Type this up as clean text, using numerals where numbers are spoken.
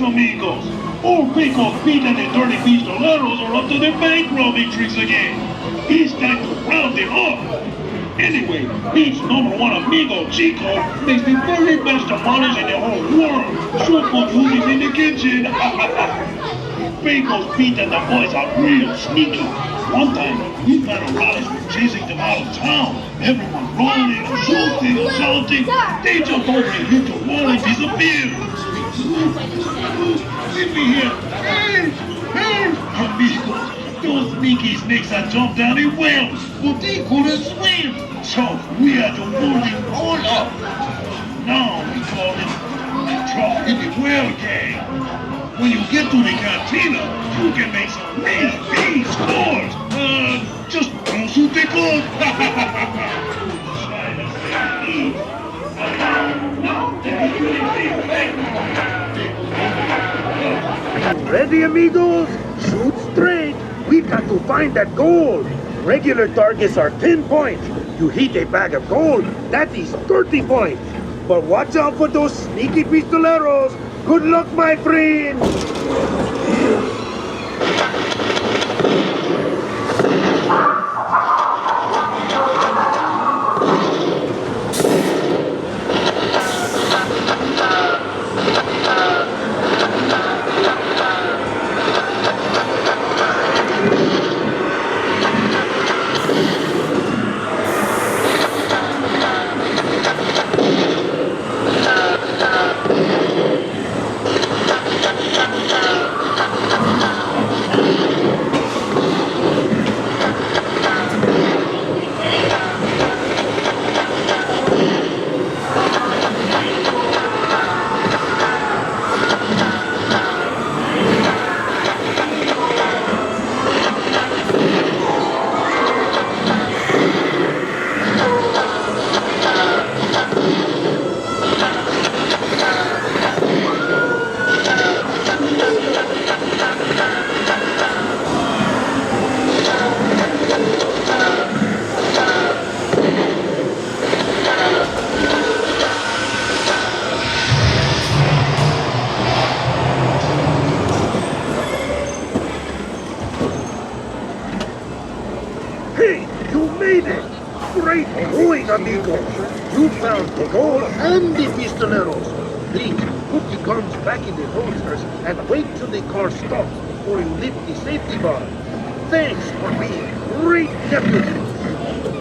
amigos. Old Pico's Pete and the Dirty Pistoleros are up to their bank robbing tricks again. It's time to round it up. Anyway, Pete's number one amigo, Chico, makes the very best tamales in the whole world. So could use it in the kitchen. Pico's Pete and the boys are real sneaky. One time, we found a rallies were chasing them out of town. Everyone running, shooting, shouting. They jumped over a huge wall and disappeared. Leave me here. Hey! Hey! Amigos, those sneaky snakes had jumped down a well, but they couldn't swim. So we had to pull them all up. Now we call it Trouble in the Well Gang. When you get to the cantina, you can make some real big scores. Just don't shoot the clothes. Ready, amigos? Shoot straight. We got to find that gold. Regular targets are 10 points. You hit a bag of gold, that is 30 points. But watch out for those sneaky pistoleros. Good luck, my friend. Hey, you made it! Great going, amigos! You found the gold and the pistoleros. Please, put the guns back in the holsters and wait till the car stops before you lift the safety bar. Thanks for being great deputies.